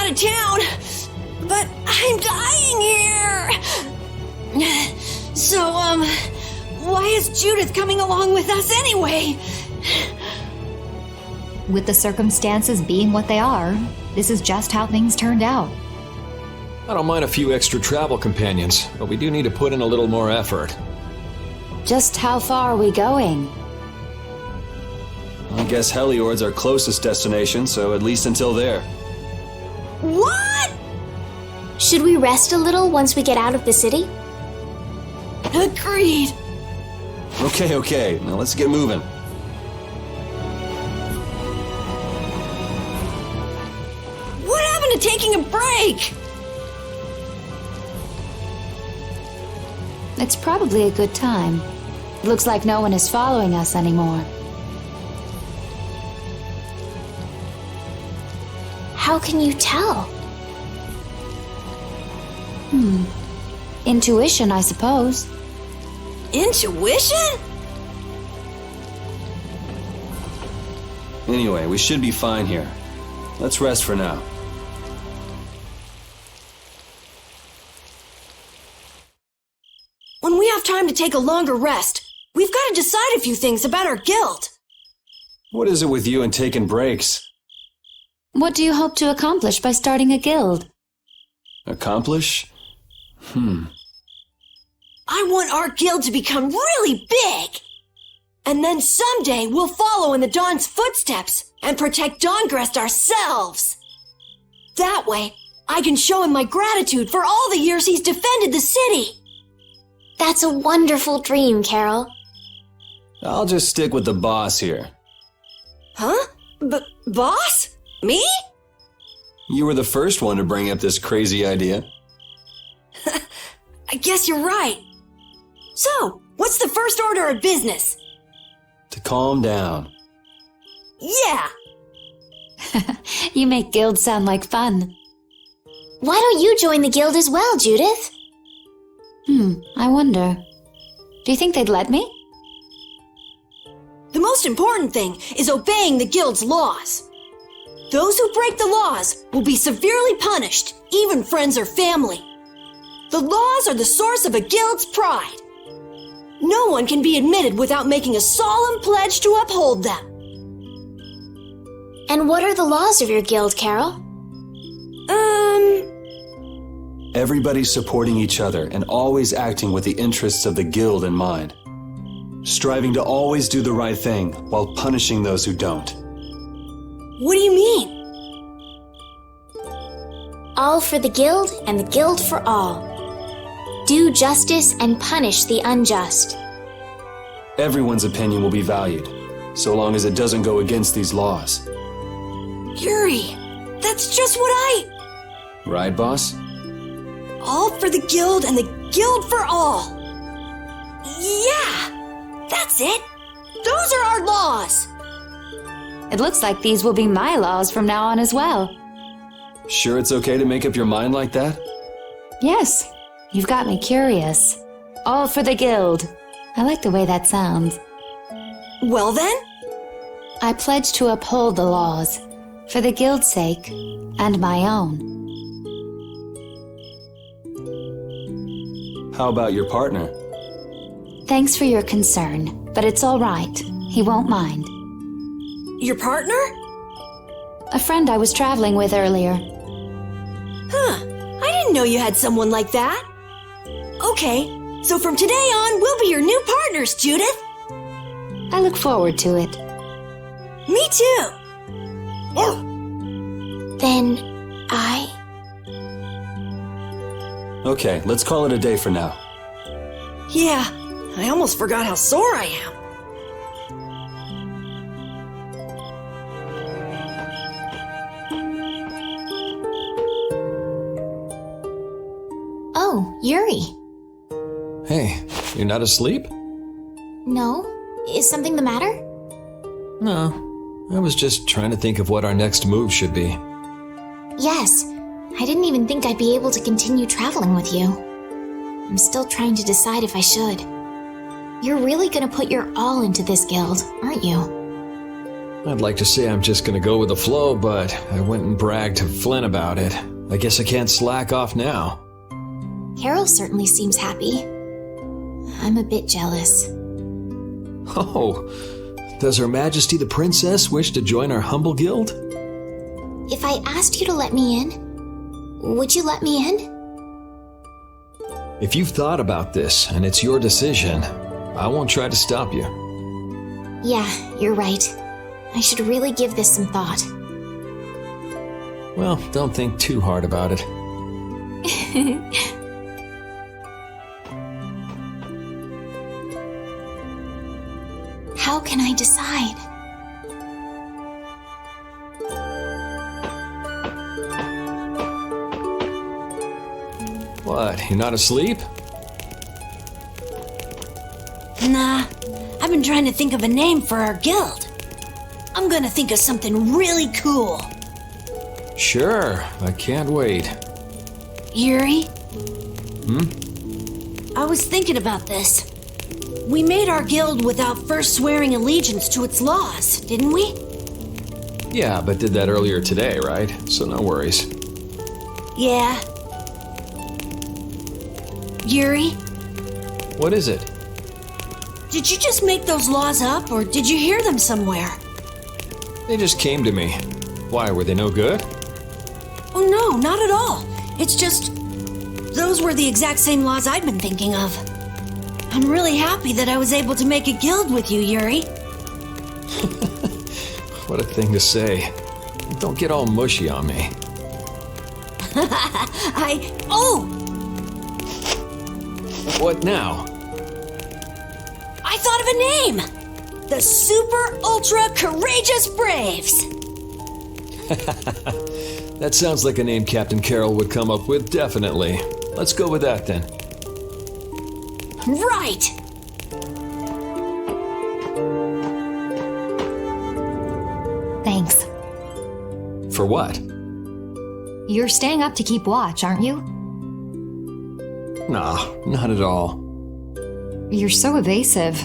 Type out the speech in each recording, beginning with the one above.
out of town, but I'm dying here. So, why is Judith coming along with us anyway? With the circumstances being what they are, this is just how things turned out. I don't mind a few extra travel companions, but we do need to put in a little more effort. Just how far are we going? I guess Heliord's our closest destination, so at least until there. What? Should we rest a little once we get out of the city? Agreed. Okay, now let's get moving. What happened to taking a break? It's probably a good time. Looks like no one is following us anymore. How can you tell? Intuition, I suppose. Intuition? Anyway, we should be fine here. Let's rest for now. When we have time to take a longer rest, we've got to decide a few things about our guild. What is it with you and taking breaks? What do you hope to accomplish by starting a guild? Accomplish? I want our guild to become really big. And then someday we'll follow in the Dawn's footsteps and protect Dawngrest ourselves. That way, I can show him my gratitude for all the years he's defended the city. That's a wonderful dream, Carol. I'll just stick with the boss here. Huh? Boss? Me? You were the first one to bring up this crazy idea. I guess you're right. So, what's the first order of business? To calm down. Yeah! You make guilds sound like fun. Why don't you join the guild as well, Judith? I wonder. Do you think they'd let me? The most important thing is obeying the guild's laws. Those who break the laws will be severely punished, even friends or family. The laws are the source of a guild's pride. No one can be admitted without making a solemn pledge to uphold them. And what are the laws of your guild, Carol? Everybody supporting each other and always acting with the interests of the guild in mind. Striving to always do the right thing while punishing those who don't. What do you mean? All for the guild and the guild for all. Do justice and punish the unjust. Everyone's opinion will be valued, so long as it doesn't go against these laws. Yuri, that's just what Right, boss? All for the guild and the guild for all. Yeah, that's it. Those are our laws. It looks like these will be my laws from now on as well. Sure it's okay to make up your mind like that? Yes, you've got me curious. All for the guild. I like the way that sounds. Well then, I pledge to uphold the laws, for the guild's sake, and my own. How about your partner? Thanks for your concern, but it's all right. He won't mind. your partner? A friend I was traveling with earlier. Huh, I didn't know you had someone like that. Okay, so from today on, we'll be your new partners, Judith. I look forward to it. Me too. Then I... Okay, let's call it a day for now. Yeah, I almost forgot how sore I am. Oh, Yuri. Hey, you're not asleep? No? Is something the matter? No, I was just trying to think of what our next move should be. Yes. I didn't even think I'd be able to continue traveling with you. I'm still trying to decide if I should. You're really gonna put your all into this guild, aren't you? I'd like to say I'm just gonna go with the flow, but I went and bragged to Flynn about it. I guess I can't slack off now. Carol certainly seems happy. I'm a bit jealous. Oh, does Her Majesty the Princess wish to join our humble guild? If I asked you to let me in, would you let me in? If you've thought about this and it's your decision, I won't try to stop you. Yeah, you're right. I should really give this some thought. Well, don't think too hard about it. How can I decide? What, you're not asleep? Nah, I've been trying to think of a name for our guild. I'm gonna think of something really cool. Sure, I can't wait. Yuri? I was thinking about this. We made our guild without first swearing allegiance to its laws, didn't we? Yeah, but did that earlier today, right? So no worries. Yeah. Yuri, What is it? did you just make those laws up, or did you hear them somewhere? They just came to me. Why, were they no good? Oh no, not at all. It's just, those were the exact same laws I'd been thinking of. I'm really happy that I was able to make a guild with you, Yuri. What a thing to say. Don't get all mushy on me. Oh! What now? I thought of a name! The Super Ultra Courageous Braves! That sounds like a name Captain Carroll would come up with, definitely. Let's go with that then. Right! Thanks. For what? You're staying up to keep watch, aren't you? Nah, not at all. You're so evasive.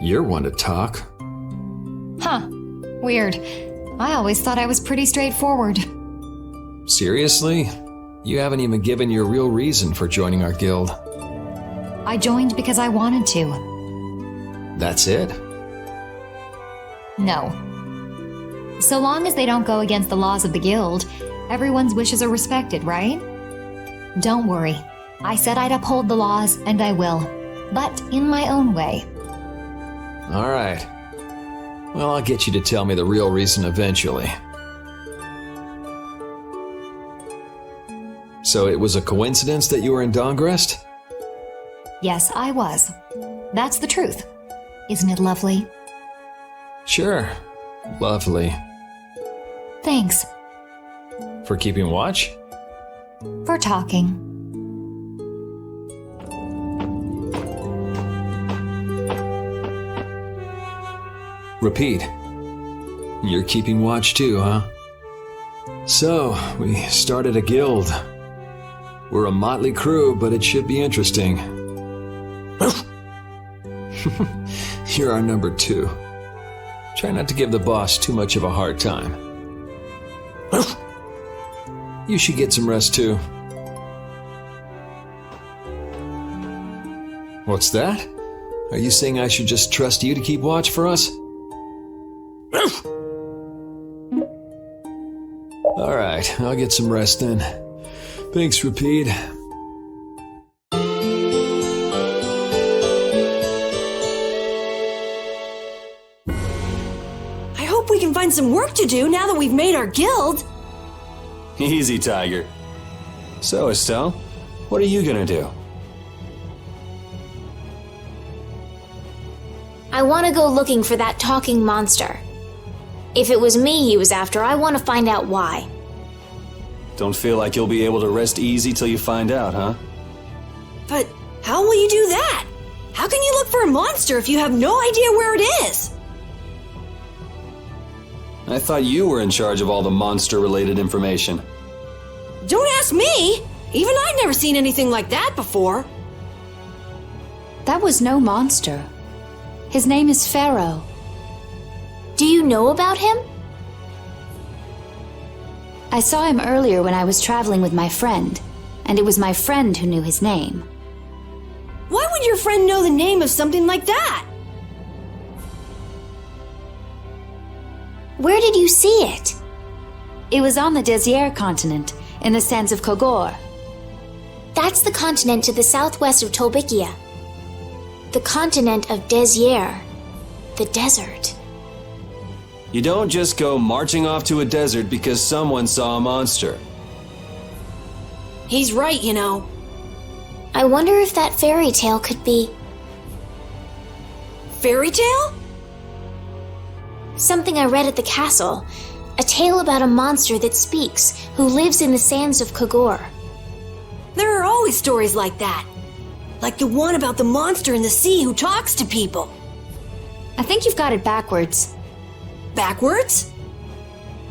You're one to talk. Huh. Weird. I always thought I was pretty straightforward. Seriously? You haven't even given your real reason for joining our guild. I joined because I wanted to. That's it? No. So long as they don't go against the laws of the guild, everyone's wishes are respected, right? Don't worry. I said I'd uphold the laws, and I will. But in my own way. All right. Well, I'll get you to tell me the real reason eventually. So it was a coincidence that you were in Dongrest? Yes, I was. That's the truth. Isn't it lovely? Sure. Lovely. Thanks. For keeping watch? For talking. Repeat. You're keeping watch too, huh? So, we started a guild. We're a motley crew, but it should be interesting. You're our number 2. Try not to give the boss too much of a hard time. You should get some rest too. What's that? Are you saying I should just trust you to keep watch for us? All right, I'll get some rest then. Thanks, Repeat. I hope we can find some work to do now that we've made our guild. Easy, Tiger. So, Estelle, what are you gonna do? I want to go looking for that talking monster. If it was me he was after, I want to find out why. Don't feel like you'll be able to rest easy till you find out, huh? But how will you do that? How can you look for a monster if you have no idea where it is? I thought you were in charge of all the monster-related information. Don't ask me! Even I'd never seen anything like that before. That was no monster. His name is Pharaoh. Do you know about him? I saw him earlier when I was traveling with my friend, and it was my friend who knew his name. Why would your friend know the name of something like that? Where did you see it? It was on the Desier continent, in the sands of Kogor. That's the continent to the southwest of Tolbikia. The continent of Desier. The desert. You don't just go marching off to a desert because someone saw a monster. He's right, you know. I wonder if that fairy tale could be Fairy tale? something I read at the castle. A tale about a monster that speaks, who lives in the sands of Kogor. There are always stories like that. Like the one about the monster in the sea who talks to people. I think you've got it backwards. Backwards?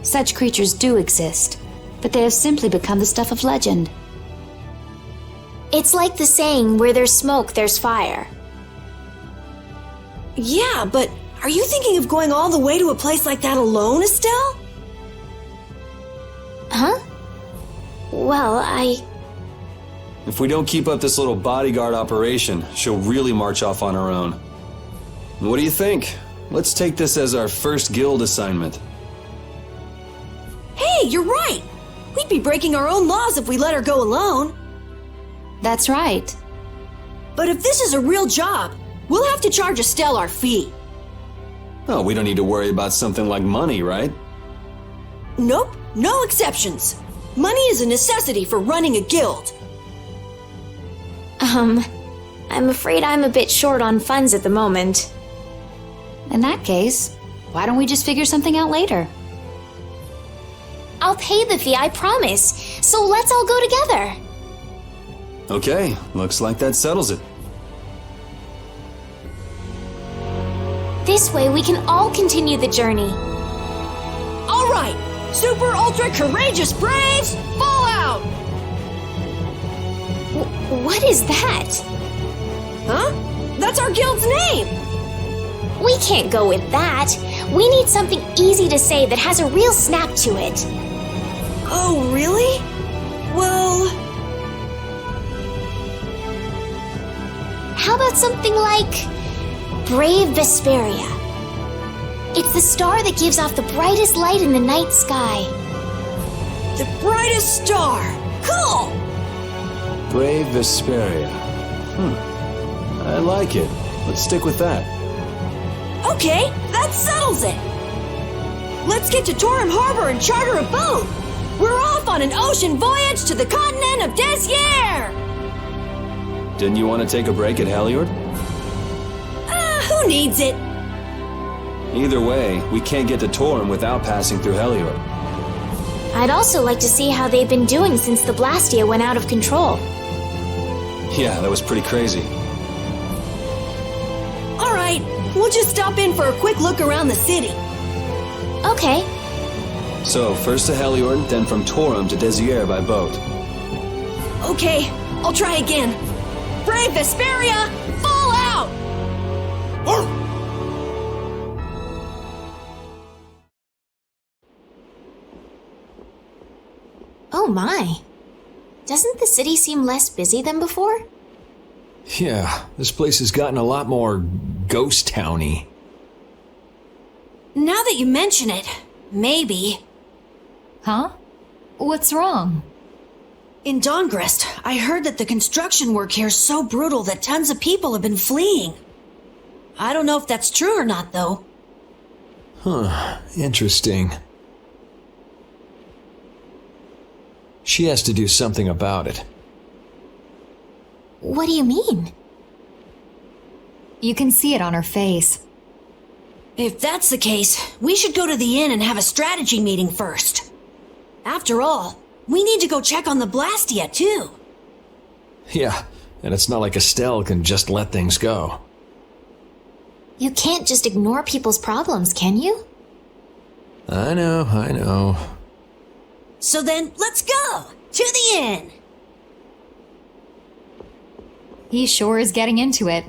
Such creatures do exist, but they have simply become the stuff of legend. It's like the saying, where there's smoke, there's fire. Yeah, but are you thinking of going all the way to a place like that alone, Estelle? Huh? Well, If we don't keep up this little bodyguard operation, she'll really march off on her own. What do you think? Let's take this as our first guild assignment. Hey, you're right. We'd be breaking our own laws if we let her go alone. That's right. But if this is a real job, we'll have to charge Estelle our fee. Oh, we don't need to worry about something like money, right? Nope, no exceptions. Money is a necessity for running a guild. I'm afraid I'm a bit short on funds at the moment. In that case, why don't we just figure something out later? I'll pay the fee, I promise. So let's all go together. Okay, looks like that settles it. This way we can all continue the journey. All right, super ultra courageous braves, fall out! What is that? Huh? That's our guild's name! We can't go with that. We need something easy to say that has a real snap to it. Oh, really? Well... How about something like Brave Vesperia? It's the star that gives off the brightest light in the night sky. The brightest star! Cool! Brave Vesperia. I like it. Let's stick with that. Okay, that settles it! Let's get to Torim Harbor and charter a boat! We're off on an ocean voyage to the continent of Desier! Didn't you want to take a break at Heliord? Who needs it? Either way, we can't get to Torim without passing through Heliord. I'd also like to see how they've been doing since the Blastia went out of control. Yeah, that was pretty crazy. Alright, we'll just stop in for a quick look around the city. Okay. So, first to Heliord, then from Torim to Desier by boat. Okay, I'll try again. Brave Vesperia, fall out! Oh my. Doesn't the city seem less busy than before? Yeah, this place has gotten a lot more ghost towny. Now that you mention it, maybe. Huh? What's wrong? In Dawngrest, I heard that the construction work here is so brutal that tons of people have been fleeing. I don't know if that's true or not, though. Huh, interesting. She has to do something about it. What do you mean? You can see it on her face. If that's the case, we should go to the inn and have a strategy meeting first. After all, we need to go check on the Blastia, too. Yeah, and it's not like Estelle can just let things go. You can't just ignore people's problems, can you? I know. So then, let's go! To the inn! He sure is getting into it.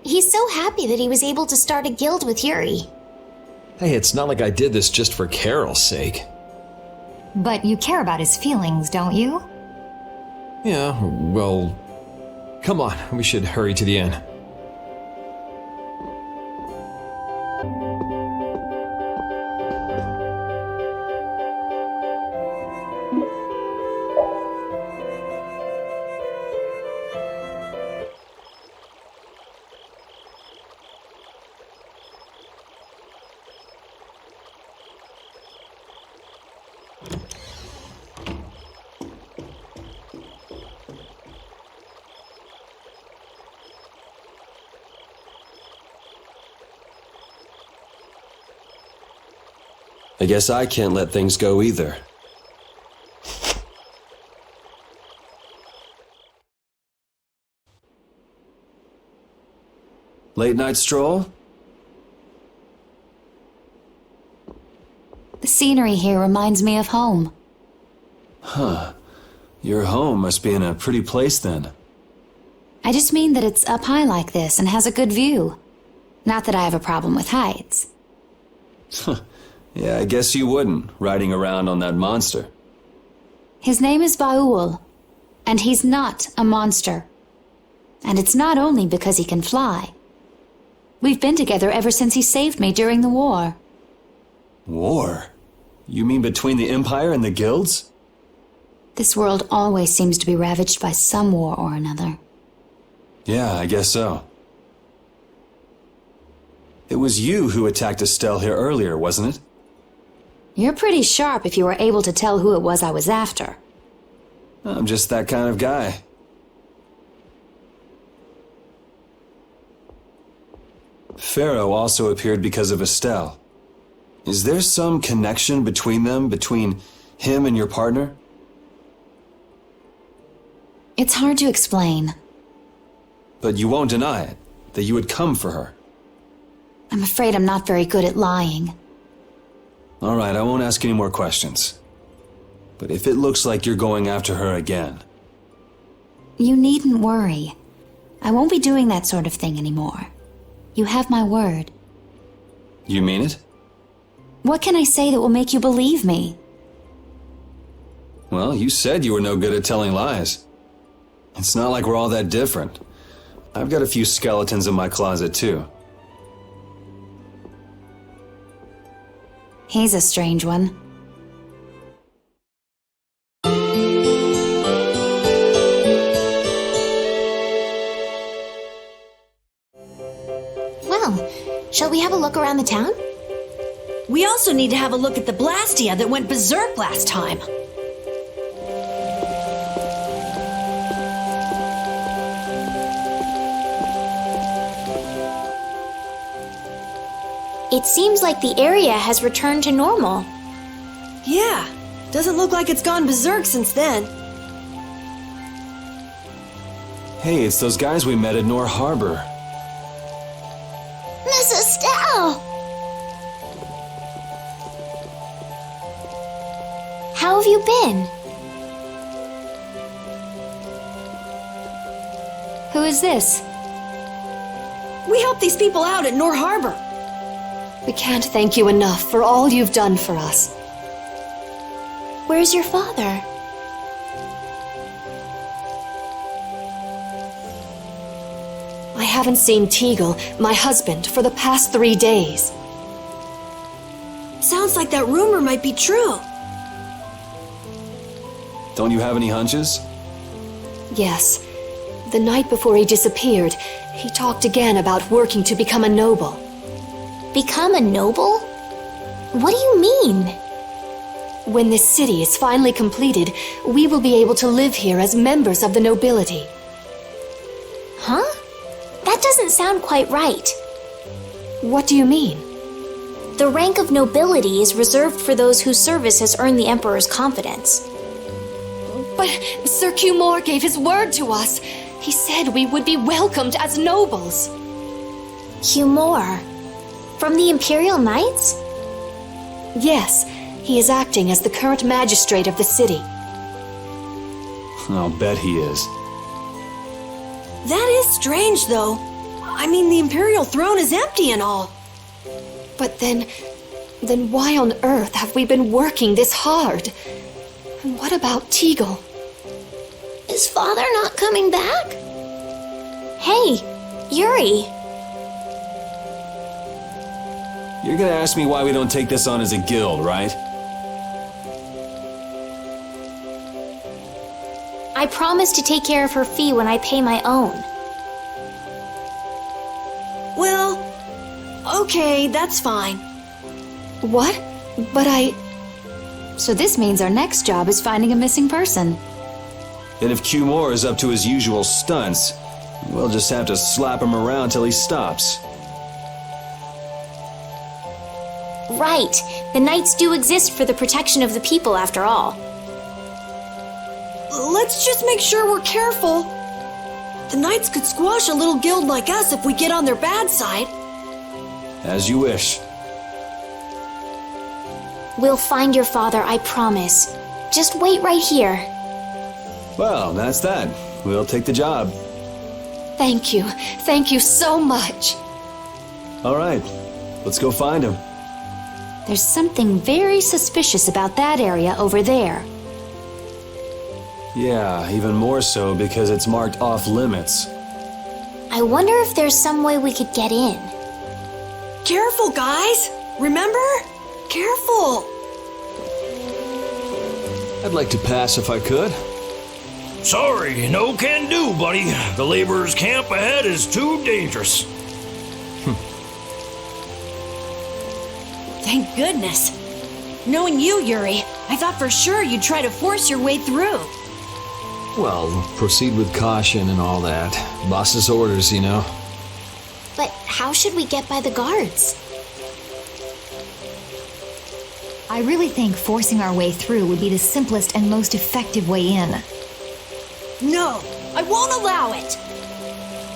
He's so happy that he was able to start a guild with Yuri. Hey, it's not like I did this just for Carol's sake. But you care about his feelings, don't you? Yeah, well... Come on, we should hurry to the inn. I guess I can't let things go either. Late night stroll? The scenery here reminds me of home. Huh. Your home must be in a pretty place then. I just mean that it's up high like this and has a good view. Not that I have a problem with heights. Yeah, I guess you wouldn't, riding around on that monster. His name is Baul, and he's not a monster. And it's not only because he can fly. We've been together ever since he saved me during the war. War? You mean between the Empire and the guilds? This world always seems to be ravaged by some war or another. Yeah, I guess so. It was you who attacked Estelle here earlier, wasn't it? You're pretty sharp if you were able to tell who it was I was after. I'm just that kind of guy. Pharaoh also appeared because of Estelle. Is there some connection between them, between him and your partner? It's hard to explain. But you won't deny it, that you would come for her. I'm afraid I'm not very good at lying. All right, I won't ask any more questions. But if it looks like you're going after her again... You needn't worry. I won't be doing that sort of thing anymore. You have my word. You mean it? What can I say that will make you believe me? Well, you said you were no good at telling lies. It's not like we're all that different. I've got a few skeletons in my closet, too. He's a strange one. Well, shall we have a look around the town? We also need to have a look at the Blastia that went berserk last time. It seems like the area has returned to normal. Yeah, doesn't look like it's gone berserk since then. Hey, it's those guys we met at Nor Harbor. Miss Estelle! How have you been? Who is this? We helped these people out at Nor Harbor. We can't thank you enough for all you've done for us. Where's your father? I haven't seen Teagle, my husband, for the past 3 days. Sounds like that rumor might be true. Don't you have any hunches? Yes. The night before he disappeared, he talked again about working to become a noble. Become a noble? What do you mean? When this city is finally completed, we will be able to live here as members of the nobility. Huh? That doesn't sound quite right. What do you mean? The rank of nobility is reserved for those whose service has earned the Emperor's confidence. But Sir Cumore gave his word to us. He said we would be welcomed as nobles. Cumore? From the Imperial Knights? Yes, he is acting as the current magistrate of the city. I'll bet he is. That is strange, though. I mean, the Imperial throne is empty and all. But then, Then why on earth have we been working this hard? And what about Teagle? Is Father not coming back? Hey, Yuri. You're gonna ask me why we don't take this on as a guild, right? I promised to take care of her fee when I pay my own. Well, okay, that's fine. What? But So this means our next job is finding a missing person. And if Q Moore is up to his usual stunts, we'll just have to slap him around till he stops. Right. The Knights do exist for the protection of the people, after all. Let's just make sure we're careful. The Knights could squash a little guild like us if we get on their bad side. As you wish. We'll find your father, I promise. Just wait right here. Well, that's that. We'll take the job. thank you. Thank you so much. All right, let's go find him. There's something very suspicious about that area over there. Yeah, even more so because it's marked off limits. I wonder if there's some way we could get in. Careful, guys! Remember? Careful! I'd like to pass if I could. Sorry, no can do, buddy. The laborers' camp ahead is too dangerous. Thank goodness. Knowing you, Yuri, I thought for sure you'd try to force your way through. Well, proceed with caution and all that. Boss's orders, you know. But how should we get by the guards? I really think forcing our way through would be the simplest and most effective way in. No, I won't allow it.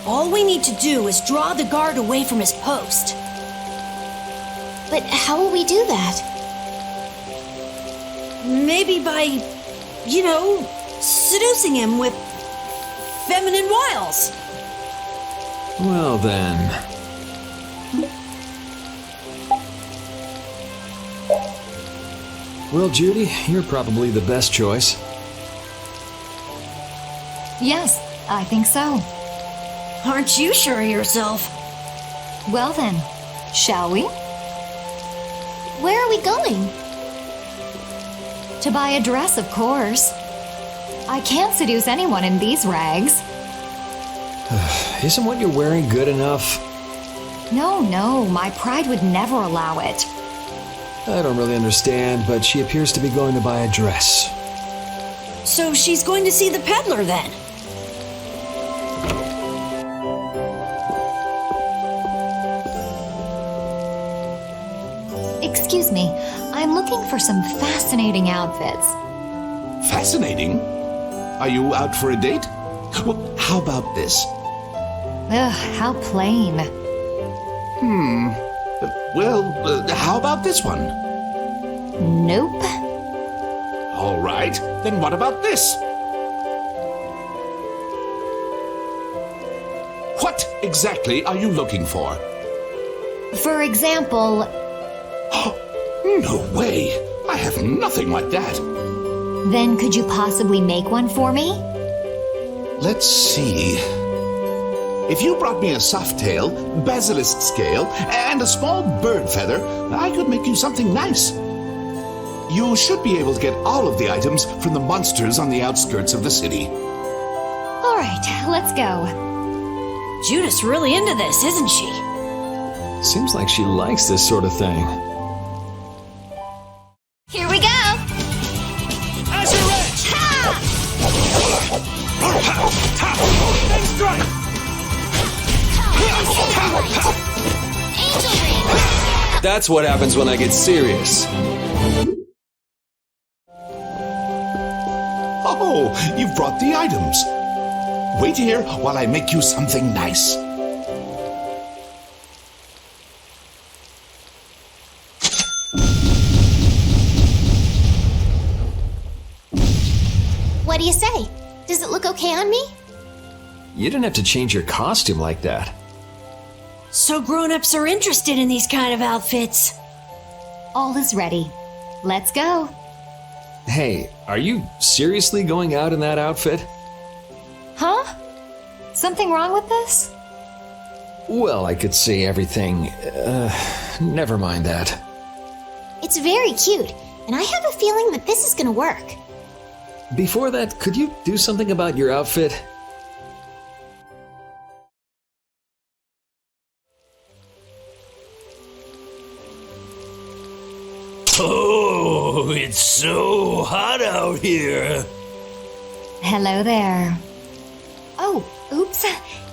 All we need to do is draw the guard away from his post. But how will we do that? Maybe by, seducing him with feminine wiles. Well then. Well, Judy, you're probably the best choice. Yes, I think so. Aren't you sure of yourself? Well then, shall we? Where are we going? To buy a dress, of course. I can't seduce anyone in these rags. Isn't what you're wearing good enough? No, my pride would never allow it. I don't really understand, but she appears to be going to buy a dress. So she's going to see the peddler then? Excuse me, I'm looking for some fascinating outfits. Fascinating? Are you out for a date? Well, how about this? Ugh, how plain. How about this one? Nope. All right, then what about this? What exactly are you looking for? For example, No way! I have nothing like that. then could you possibly make one for me? Let's see. If you brought me a soft tail, basilisk scale, and a small bird feather, I could make you something nice. You should be able to get all of the items from the monsters on the outskirts of the city. All right, let's go. Judith's really into this, isn't she? Seems like she likes this sort of thing. Here we go! As your edge! Next strike! Angel Ring! That's what happens when I get serious. Oh, you've brought the items. Wait here while I make you something nice. What do you say? Does it look okay on me? You didn't have to change your costume like that. So grown-ups are interested in these kind of outfits. All is ready. Let's go. Hey, are you seriously going out in that outfit? Huh? Something wrong with this? Well, I could see everything. Never mind that. It's very cute, and I have a feeling that this is gonna work. Before that, could you do something about your outfit? Oh, it's so hot out here. Hello there. Oh, oops.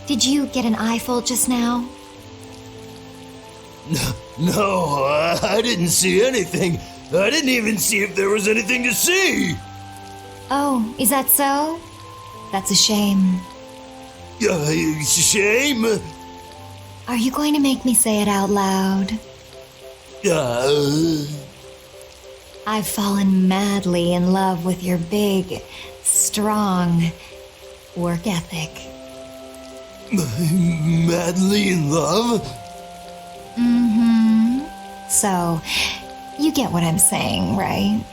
Did you get an eyeful just now? No, I didn't see anything. I didn't even see if there was anything to see. Oh, is that so? That's a shame. It's a shame. Are you going to make me say it out loud? I've fallen madly in love with your big, strong work ethic. Madly in love? Mm-hmm. So, you get what I'm saying, right?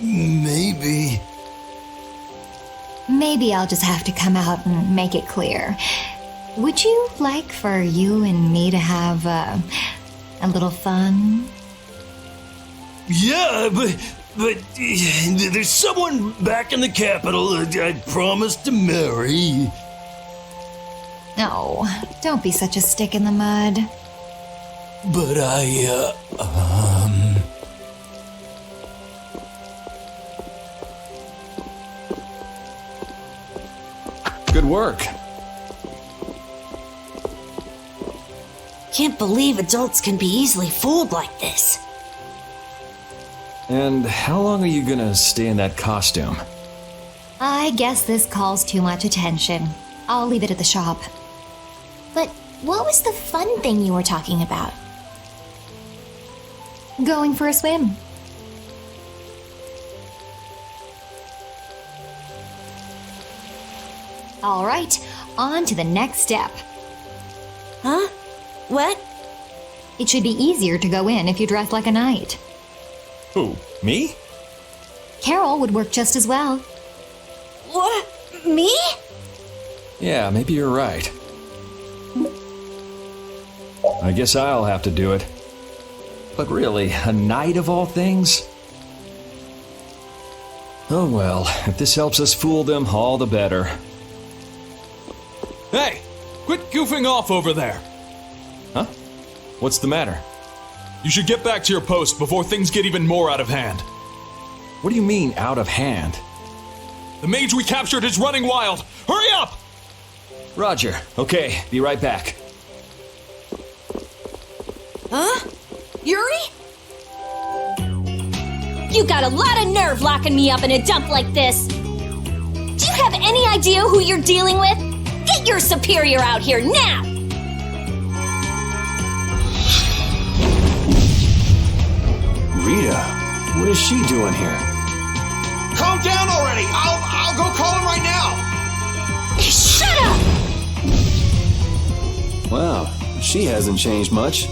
Maybe. Maybe I'll just have to come out and make it clear. Would you like for you and me to have a little fun? Yeah, but there's someone back in the capital that I promised to marry. No, don't be such a stick in the mud. But Good work. Can't believe adults can be easily fooled like this. And how long are you gonna stay in that costume? I guess this calls too much attention. I'll leave it at the shop. But what was the fun thing you were talking about? Going for a swim. All right, on to the next step. Huh? What? It should be easier to go in if you dress like a knight. Who, me? Carol would work just as well. What? Me? Yeah, maybe you're right. I guess I'll have to do it. But really, a knight of all things? Oh well, if this helps us fool them, all the better. Hey! Quit goofing off over there! Huh? What's the matter? You should get back to your post before things get even more out of hand. What do you mean, out of hand? The mage we captured is running wild! Hurry up! Roger. Okay, be right back. Huh? Yuri? You got a lot of nerve locking me up in a dump like this. Do you have any idea who you're dealing with? Get your superior out here now! Rita, what is she doing here? Calm down already! I'll go call him right now! Shut up! Wow, she hasn't changed much.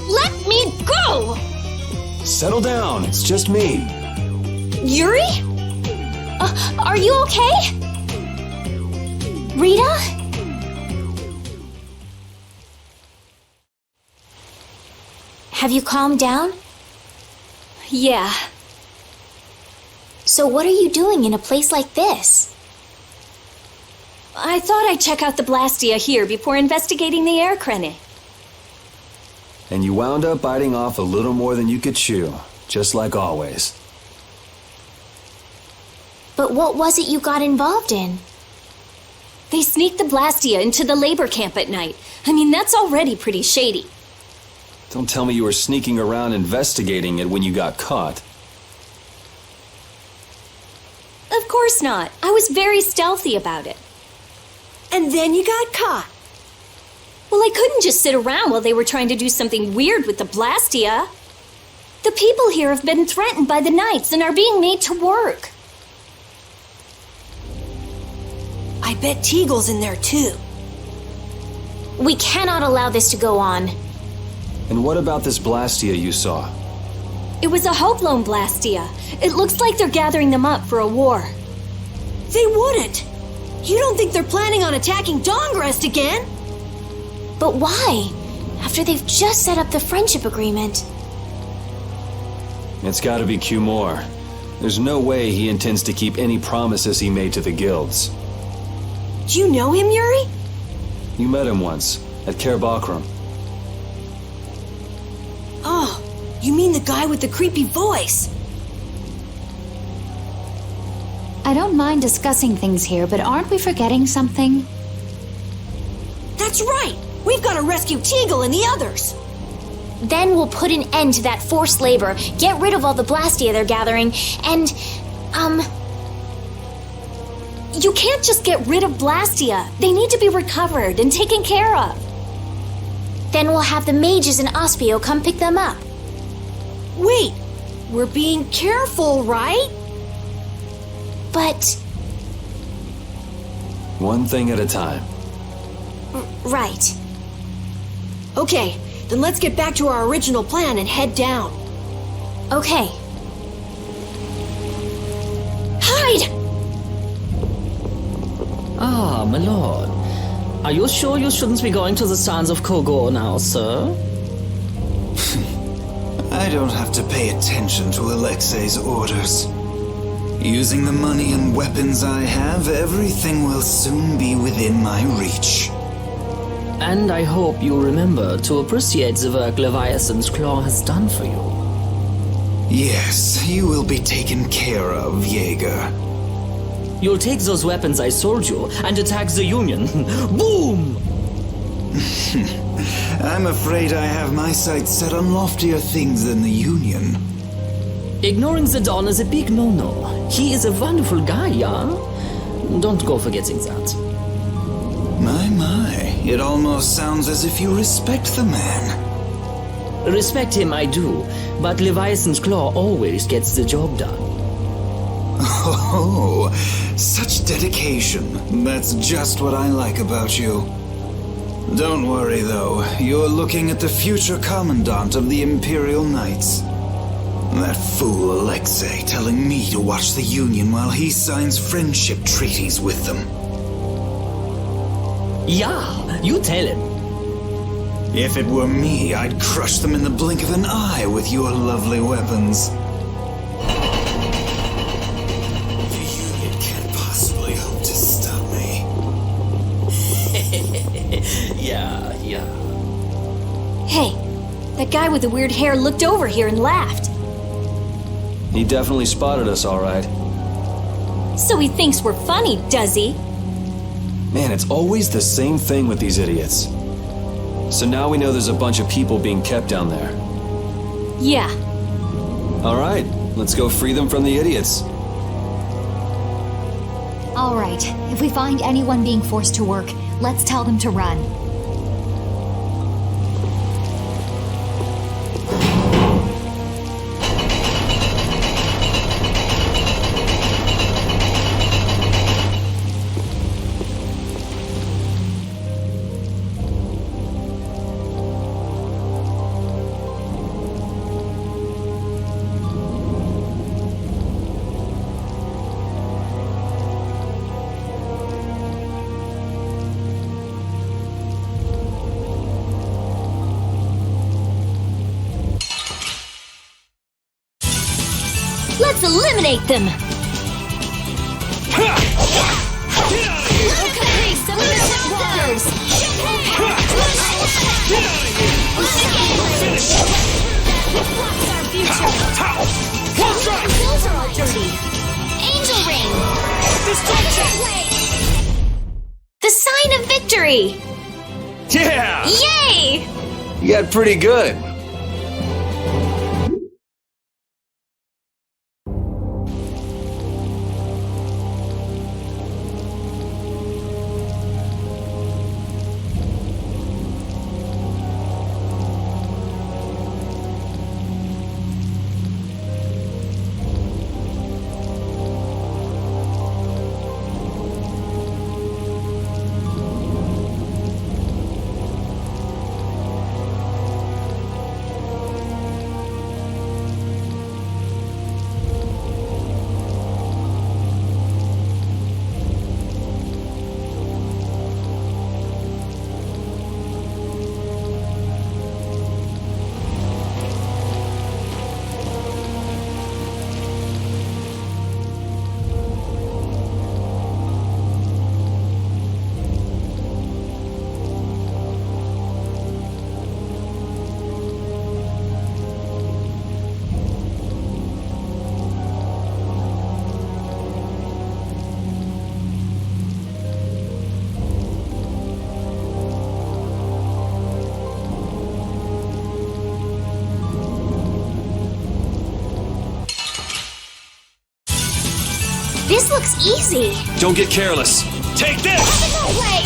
Let me go! Settle down, it's just me. Yuri? Are you okay? Rita? Have you calmed down? Yeah. So what are you doing in a place like this? I thought I'd check out the Blastia here before investigating the air crenny. And you wound up biting off a little more than you could chew, just like always. But what was it you got involved in? They sneaked the Blastia into the labor camp at night. I mean, that's already pretty shady. Don't tell me you were sneaking around investigating it when you got caught. Of course not. I was very stealthy about it. And then you got caught. Well, I couldn't just sit around while they were trying to do something weird with the Blastia. The people here have been threatened by the Knights and are being made to work. I bet Teagle's in there too. We cannot allow this to go on. And what about this Blastia you saw? It was a Hopelone Blastia. It looks like they're gathering them up for a war. They wouldn't! You don't think they're planning on attacking Dawngrest again? But why? After they've just set up the friendship agreement. It's gotta be Cumore. There's no way he intends to keep any promises he made to the guilds. Do you know him, Yuri? You met him once, at Caer Bakram. Oh, you mean the guy with the creepy voice? I don't mind discussing things here, but aren't we forgetting something? That's right! We've got to rescue Teagle and the others! Then we'll put an end to that forced labor, get rid of all the Blastia they're gathering, and, You can't just get rid of Blastia. They need to be recovered and taken care of. then we'll have the mages and Ospio come pick them up. Wait! We're being careful, right? But, One thing at a time. right. Okay, then let's get back to our original plan and head down. Okay. Hide! Ah, my lord. Are you sure you shouldn't be going to the sands of Kogor now, sir? I don't have to pay attention to Alexei's orders. Using the money and weapons I have, everything will soon be within my reach. And I hope you remember to appreciate the work Leviathan's Claw has done for you. Yes, you will be taken care of, Jaeger. You'll take those weapons I sold you and attack the Union. Boom! I'm afraid I have my sights set on loftier things than the Union. Ignoring the Dawn is a big no-no. He is a wonderful guy, yeah? Don't go forgetting that. My, it almost sounds as if you respect the man. Respect him I do, but Leviathan's Claw always gets the job done. Oh, such dedication. That's just what I like about you. Don't worry, though. You're looking at the future commandant of the Imperial Knights. That fool Alexei telling me to watch the Union while he signs friendship treaties with them. Yeah, you tell him. If it were me, I'd crush them in the blink of an eye with your lovely weapons. The Union can't possibly hope to stop me. Yeah. Hey, that guy with the weird hair looked over here and laughed. He definitely spotted us, all right. So he thinks we're funny, does he? Man, it's always the same thing with these idiots. So now we know there's a bunch of people being kept down there. Yeah. All right, let's go free them from the idiots. All right, if we find anyone being forced to work, let's tell them to run. Let's eliminate them! Okay, some of the walkers! That blocks our future! Those are all dirty! Angel Ring! Destruction! The sign of victory! Yeah! Yay! You got pretty good. This looks easy. Don't get careless. Take this! No way!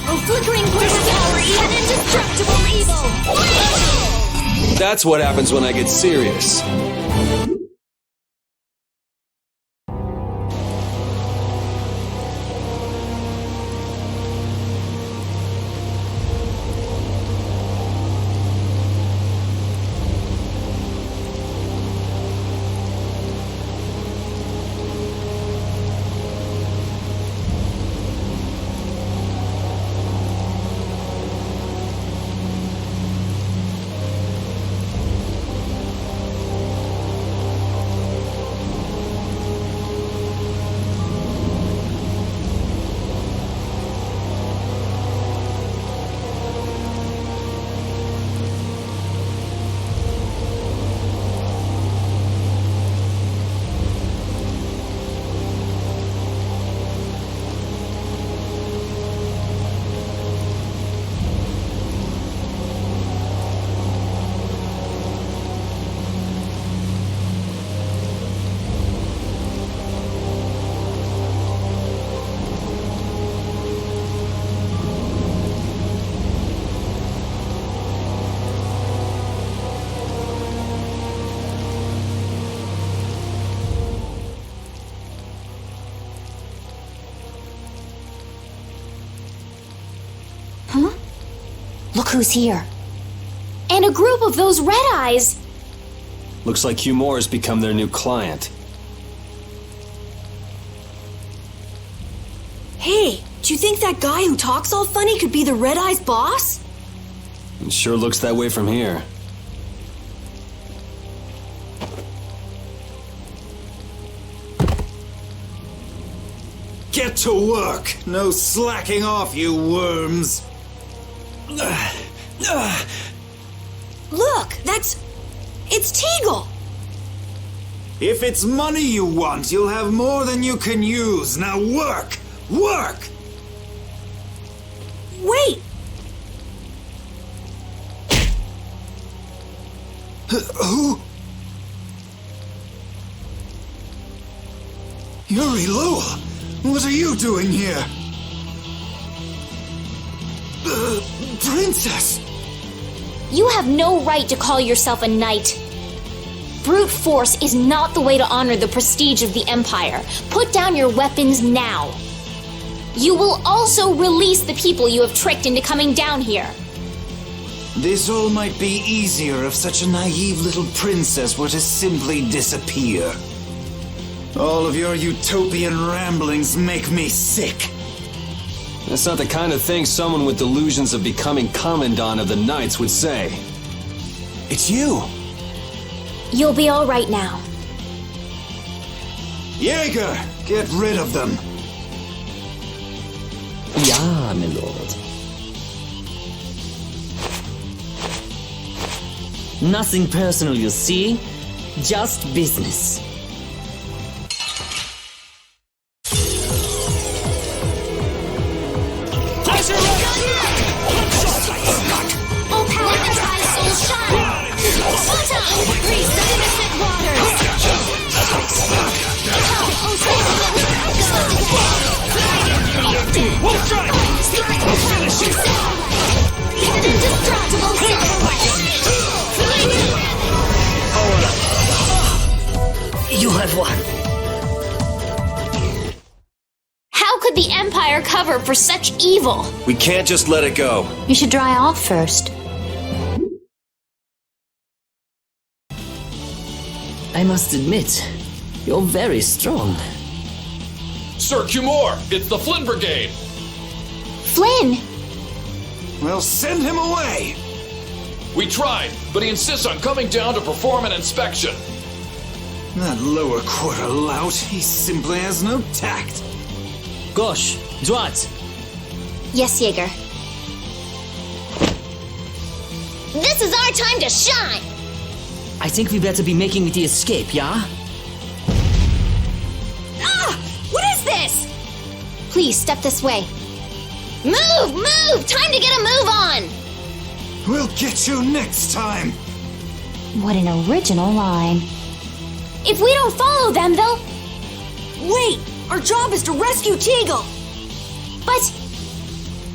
Oh, flickering points of power, even indestructible evil! That's what happens when I get serious. Look who's here. And a group of those red eyes. Looks like Hugh Moore has become their new client. Hey, do you think that guy who talks all funny could be the Red Eye's boss? It sure looks that way from here. Get to work! No slacking off, you worms! Look, it's Teagle! If it's money you want, you'll have more than you can use. Now work! Work! Wait! Who? Yuri Lowell! What are you doing here? Princess! You have no right to call yourself a knight. Brute force is not the way to honor the prestige of the Empire. Put down your weapons now. You will also release the people you have tricked into coming down here. This all might be easier if such a naive little princess were to simply disappear. All of your utopian ramblings make me sick. That's not the kind of thing someone with delusions of becoming Commandant of the Knights would say. It's you! You'll be all right now. Jaeger, get rid of them. Ja, my lord. Nothing personal, you see? Just business. Oh, power and high soul shine! Grease the innocent waters! We'll try! Finish it! Indestructible You have won. How could the Empire cover for such evil? We can't just let it go. You should dry off first. I must admit, you're very strong. Sir Cumore, it's the Flynn Brigade. Flynn! Well, send him away! We tried, but he insists on coming down to perform an inspection. That lower quarter lout, he simply has no tact. Gosh, droite. Yes, Jaeger. This is our time to shine! I think we better be making the escape, yeah? Ah! What is this? Please, step this way. Move! Move! Time to get a move on! We'll get you next time! What an original line. If we don't follow them, Wait! Our job is to rescue Teagle! But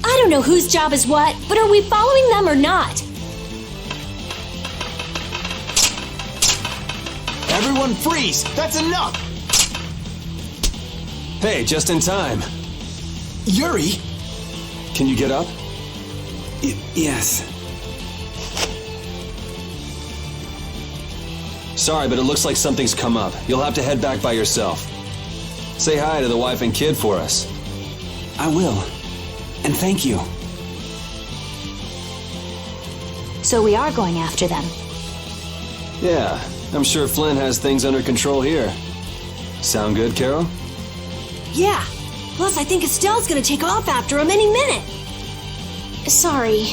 I don't know whose job is what, but are we following them or not? Everyone freeze! That's enough! Hey, just in time. Yuri! Can you get up? Yes. Sorry, but it looks like something's come up. You'll have to head back by yourself. Say hi to the wife and kid for us. I will. And thank you. So we are going after them. Yeah, I'm sure Flynn has things under control here. Sound good, Carol? Yeah. Plus, I think Estelle's gonna take off after him any minute. Sorry.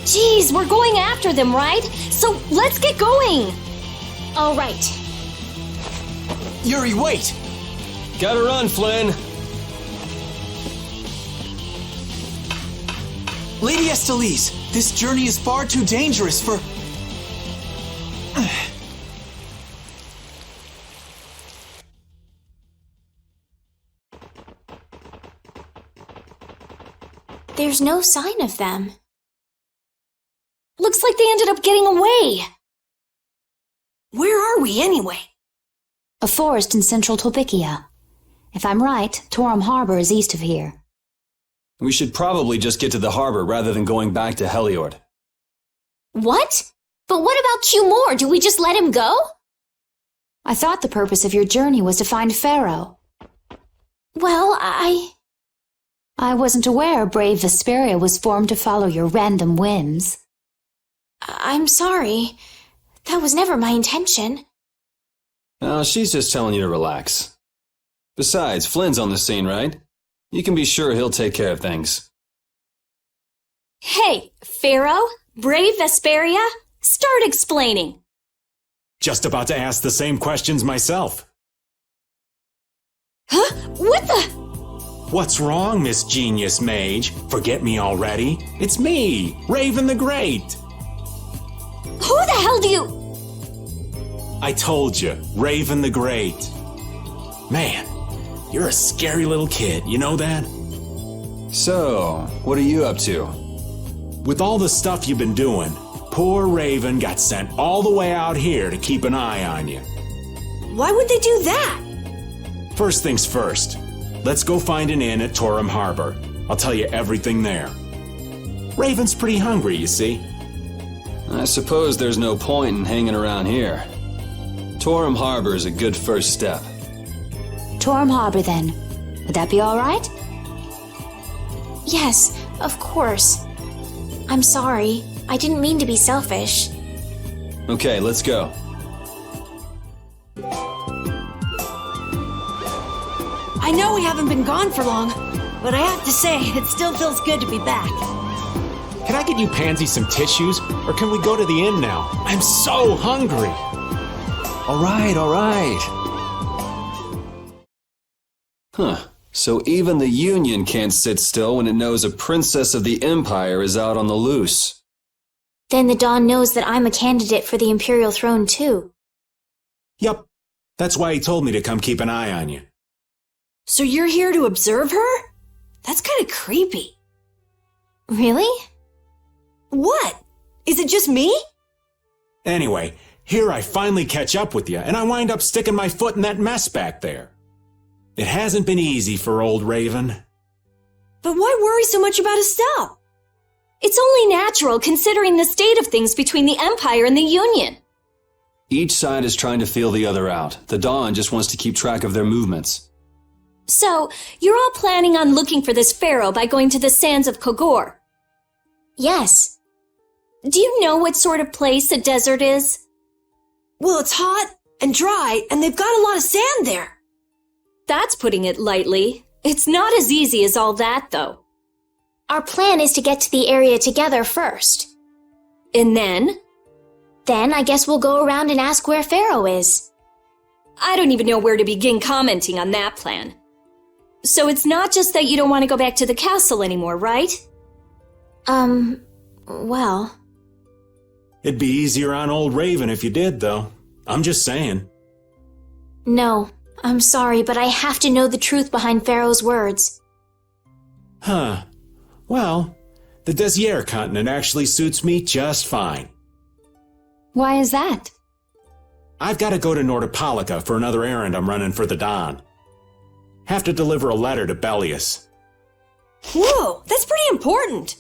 Jeez, we're going after them, right? So let's get going. All right. Yuri, wait! Gotta run, Flynn! Lady Estellise, this journey is far too dangerous for... There's no sign of them. Looks like they ended up getting away. Where are we anyway? A forest in central Tolbikia. If I'm right, Torum Harbor is east of here. We should probably just get to the harbor rather than going back to Heliord. What? But what about Q-More? Do we just let him go? I thought the purpose of your journey was to find Pharaoh. Well, I wasn't aware Brave Vesperia was formed to follow your random whims. I'm sorry. That was never my intention. Oh, she's just telling you to relax. Besides, Flynn's on the scene, right? You can be sure he'll take care of things. Hey, Pharaoh? Brave Vesperia? Start explaining. Just about to ask the same questions myself. Huh? What the? What's wrong, Miss Genius Mage? Forget me already? It's me, Raven the Great. Who the hell do you... I told you, Raven the Great. Man, you're a scary little kid, you know that? So, what are you up to? With all the stuff you've been doing, poor Raven got sent all the way out here to keep an eye on you. Why would they do that? First things first, let's go find an inn at Torum Harbor. I'll tell you everything there. Raven's pretty hungry, you see. I suppose there's no point in hanging around here. Torum Harbor is a good first step. Torum Harbor, then. Would that be all right? Yes, of course. I'm sorry. I didn't mean to be selfish. Okay, let's go. I know we haven't been gone for long, but I have to say, it still feels good to be back. Can I get you Pansy some tissues, or can we go to the inn now? I'm so hungry. All right. Huh. So even the Union can't sit still when it knows a princess of the Empire is out on the loose. Then the Dawn knows that I'm a candidate for the Imperial throne, too. Yup. That's why he told me to come keep an eye on you. So you're here to observe her? That's kind of creepy. Really? What? Is it just me? Anyway, here I finally catch up with you, and I wind up sticking my foot in that mess back there. It hasn't been easy for old Raven. But why worry so much about Estelle? It's only natural considering the state of things between the Empire and the Union. Each side is trying to feel the other out. The Dawn just wants to keep track of their movements. So, you're all planning on looking for this pharaoh by going to the sands of Kogor? Yes. Do you know what sort of place the desert is? Well, it's hot and dry, and they've got a lot of sand there. That's putting it lightly. It's not as easy as all that, though. Our plan is to get to the area together first. And then? Then I guess we'll go around and ask where Pharaoh is. I don't even know where to begin commenting on that plan. So it's not just that you don't want to go back to the castle anymore, right? Well... It'd be easier on old Raven if you did, though. I'm just saying. No, I'm sorry, but I have to know the truth behind Pharaoh's words. Huh. Well, the Desier continent actually suits me just fine. Why is that? I've got to go to Nordopolica for another errand I'm running for the Don. Have to deliver a letter to Bellius. Whoa, that's pretty important.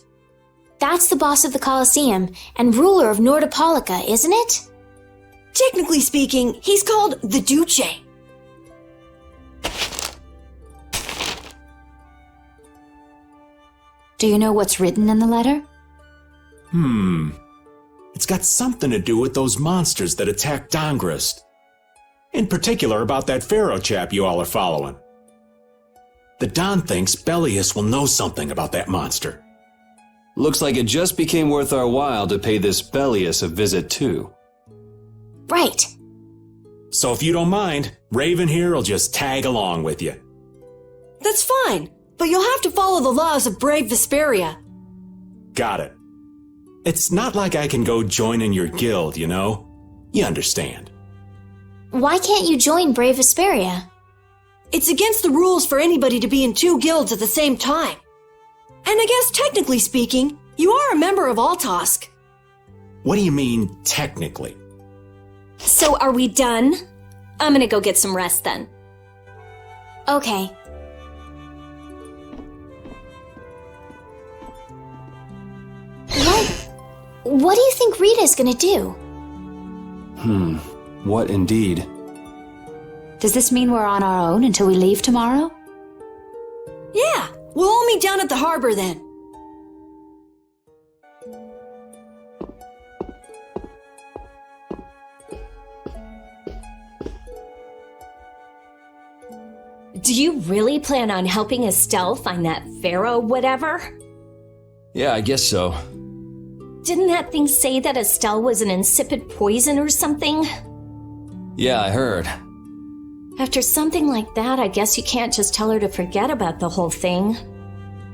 That's the boss of the Colosseum and ruler of Nordopolica, isn't it? Technically speaking, he's called the Duce. Do you know what's written in the letter? It's got something to do with those monsters that attacked Dongrist. In particular about that Pharaoh chap you all are following. The Don thinks Bellius will know something about that monster. Looks like it just became worth our while to pay this Bellius a visit too. Right. So if you don't mind, Raven here will just tag along with you. That's fine, but you'll have to follow the laws of brave Vesperia. Got it. It's not like I can go join in your guild, you know? You understand. Why can't you join Brave Vesperia? It's against the rules for anybody to be in 2 guilds at the same time. And I guess technically speaking, you are a member of Altosk. What do you mean, technically? So are we done? I'm gonna go get some rest then. Okay. What do you think Rita's gonna do? What indeed? Does this mean we're on our own until we leave tomorrow? Yeah, we'll all meet down at the harbor then. Do you really plan on helping Estelle find that Pharaoh whatever? Yeah, I guess so. Didn't that thing say that Estelle was an insipid poison or something? Yeah, I heard. After something like that, I guess you can't just tell her to forget about the whole thing.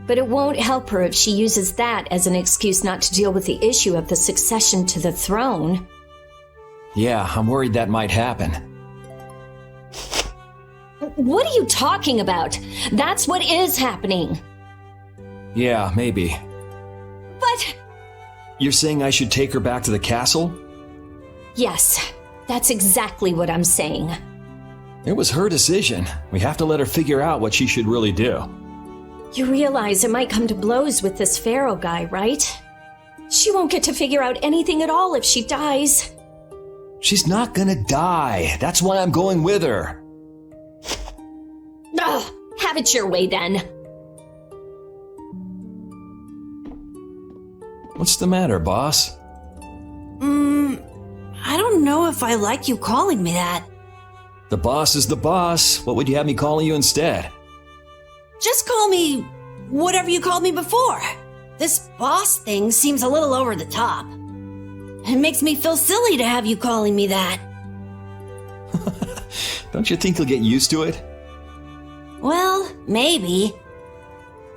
But it won't help her if she uses that as an excuse not to deal with the issue of the succession to the throne. Yeah, I'm worried that might happen. What are you talking about? That's what is happening. Yeah, maybe. But... You're saying I should take her back to the castle? Yes, that's exactly what I'm saying. It was her decision. We have to let her figure out what she should really do. You realize it might come to blows with this Pharaoh guy, right? She won't get to figure out anything at all if she dies. She's not gonna die. That's why I'm going with her. Ugh, have it your way then. What's the matter, boss? I don't know if I like you calling me that. The boss is the boss. What would you have me calling you instead? Just call me whatever you called me before. This boss thing seems a little over the top. It makes me feel silly to have you calling me that. Don't you think you'll get used to it? Well, maybe.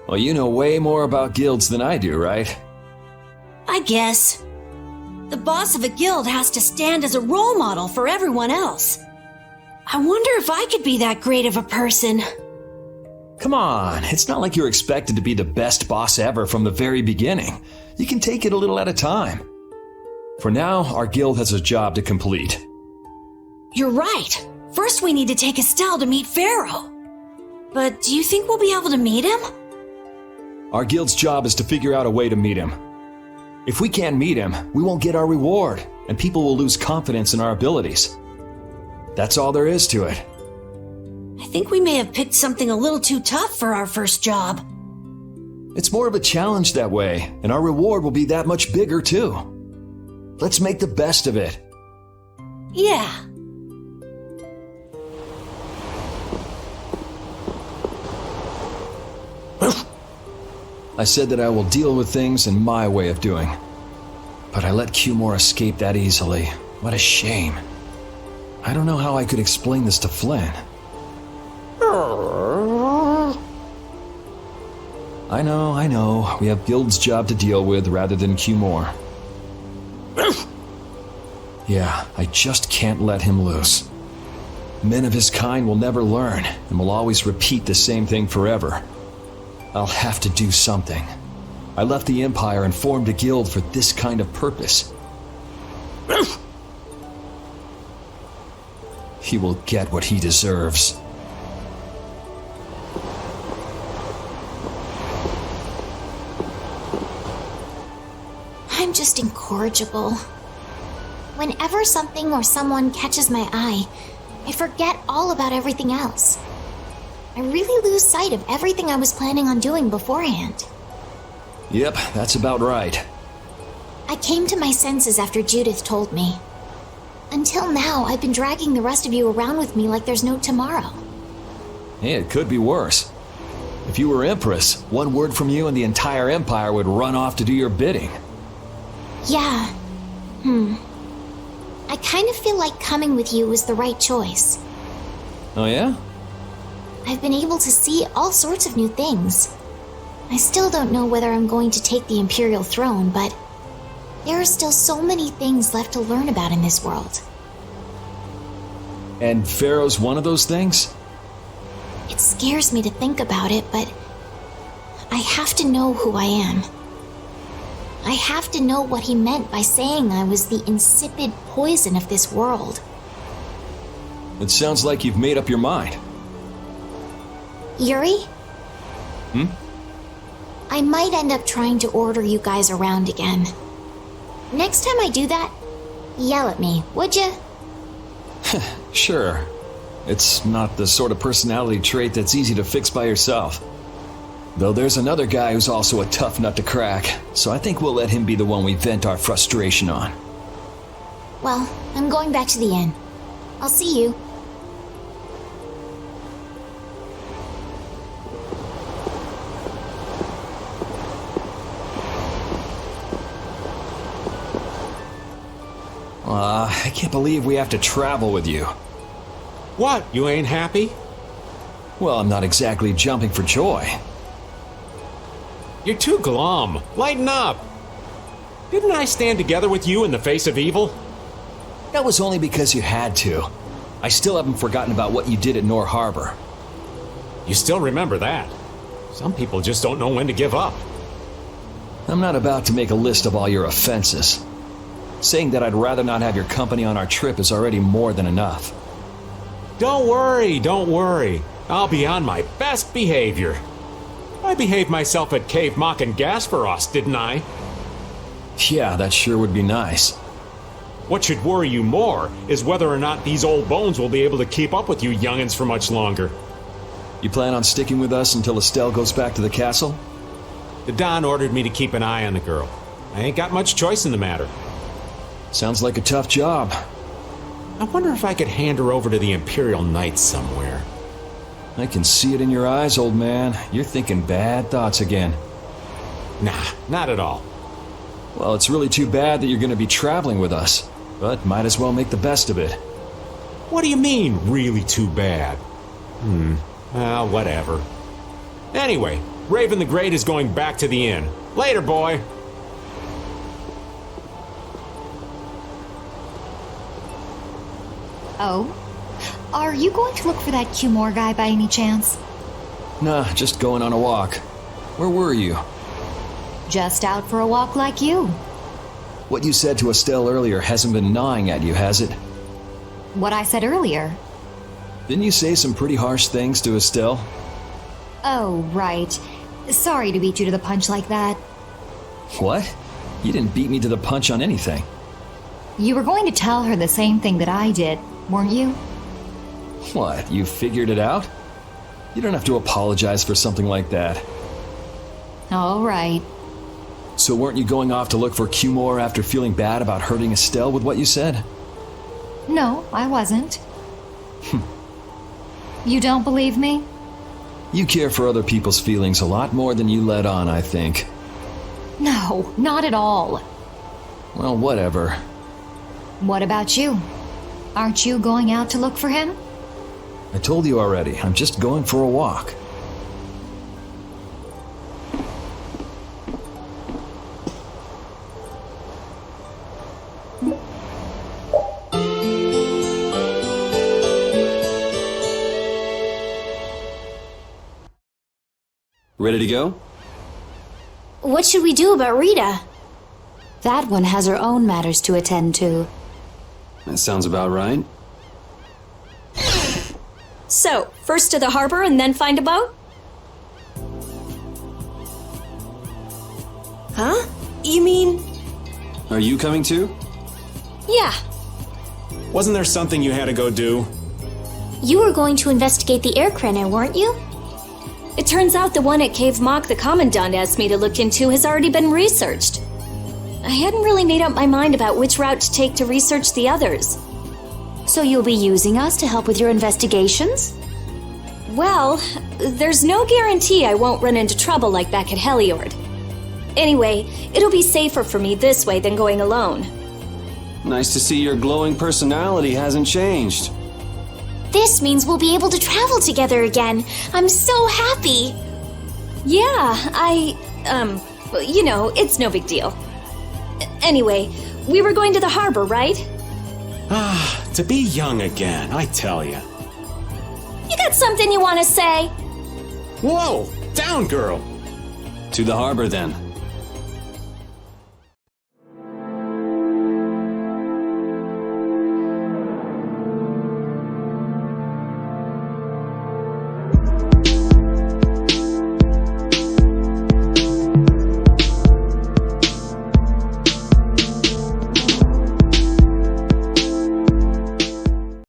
Well, you know way more about guilds than I do, right? I guess. The boss of a guild has to stand as a role model for everyone else. I wonder if I could be that great of a person. Come on, it's not like you're expected to be the best boss ever from the very beginning. You can take it a little at a time. For now, our guild has a job to complete. You're right. First we need to take Estelle to meet Pharaoh. But do you think we'll be able to meet him? Our guild's job is to figure out a way to meet him. If we can't meet him, we won't get our reward, and people will lose confidence in our abilities. That's all there is to it. I think we may have picked something a little too tough for our first job. It's more of a challenge that way, and our reward will be that much bigger too. Let's make the best of it. Yeah. I said that I will deal with things in my way of doing. But I let Cumore escape that easily. What a shame. I don't know how I could explain this to Flynn. I know. We have Guild's job to deal with rather than Cumore. Yeah, I just can't let him loose. Men of his kind will never learn and will always repeat the same thing forever. I'll have to do something. I left the Empire and formed a guild for this kind of purpose. He will get what he deserves. I'm just incorrigible. Whenever something or someone catches my eye, I forget all about everything else. I really lose sight of everything I was planning on doing beforehand. Yep, that's about right. I came to my senses after Judith told me. Until now, I've been dragging the rest of you around with me like there's no tomorrow. Hey, it could be worse. If you were Empress, one word from you and the entire Empire would run off to do your bidding. Yeah. I kind of feel like coming with you was the right choice. Oh yeah? I've been able to see all sorts of new things. I still don't know whether I'm going to take the Imperial throne, but there are still so many things left to learn about in this world. And Pharaoh's one of those things? It scares me to think about it, but I have to know who I am. I have to know what he meant by saying I was the insipid poison of this world. It sounds like you've made up your mind. Yuri? Hmm? I might end up trying to order you guys around again. Next time I do that, yell at me, would ya? Sure. It's not the sort of personality trait that's easy to fix by yourself. Though there's another guy who's also a tough nut to crack, so I think we'll let him be the one we vent our frustration on. Well, I'm going back to the inn. I'll see you. I can't believe we have to travel with you. What, you ain't happy? Well, I'm not exactly jumping for joy. You're too glum. Lighten up. Didn't I stand together with you in the face of evil? That was only because you had to. I still haven't forgotten about what you did at Nor Harbor. You still remember that. Some people just don't know when to give up. I'm not about to make a list of all your offenses. Saying that I'd rather not have your company on our trip is already more than enough. Don't worry. I'll be on my best behavior. I behaved myself at Cave Mock and Gasperos, didn't I? Yeah, that sure would be nice. What should worry you more is whether or not these old bones will be able to keep up with you youngins for much longer. You plan on sticking with us until Estelle goes back to the castle? The Don ordered me to keep an eye on the girl. I ain't got much choice in the matter. Sounds like a tough job. I wonder if I could hand her over to the Imperial Knights somewhere. I can see it in your eyes, old man. You're thinking bad thoughts again. Nah, not at all. Well, it's really too bad that you're going to be traveling with us, but might as well make the best of it. What do you mean, really too bad? Well, whatever. Anyway, Raven the Great is going back to the inn. Later, boy! Oh? Are you going to look for that Cumore guy by any chance? Nah, just going on a walk. Where were you? Just out for a walk like you. What you said to Estelle earlier hasn't been gnawing at you, has it? What I said earlier. Didn't you say some pretty harsh things to Estelle? Oh, right. Sorry to beat you to the punch like that. What? You didn't beat me to the punch on anything. You were going to tell her the same thing that I did, weren't you? What, you figured it out? You don't have to apologize for something like that. All right. So weren't you going off to look for Cumore after feeling bad about hurting Estelle with what you said? No, I wasn't. You don't believe me? You care for other people's feelings a lot more than you let on, I think. No, not at all. Well, whatever. What about you? Aren't you going out to look for him? I told you already, I'm just going for a walk. Ready to go? What should we do about Rita? That one has her own matters to attend to. That sounds about right. So, first to the harbor and then find a boat? Huh? You mean... Are you coming too? Yeah. Wasn't there something you had to go do? You were going to investigate the air craner, weren't you? It turns out the one at Cave Mock the Commandant asked me to look into has already been researched. I hadn't really made up my mind about which route to take to research the others. So you'll be using us to help with your investigations? Well, there's no guarantee I won't run into trouble like back at Heliord. Anyway, it'll be safer for me this way than going alone. Nice to see your glowing personality hasn't changed. This means we'll be able to travel together again. I'm so happy. Yeah, it's no big deal. Anyway, we were going to the harbor, right? To be young again, I tell ya. You got something you want to say? Whoa! Down, girl! To the harbor then.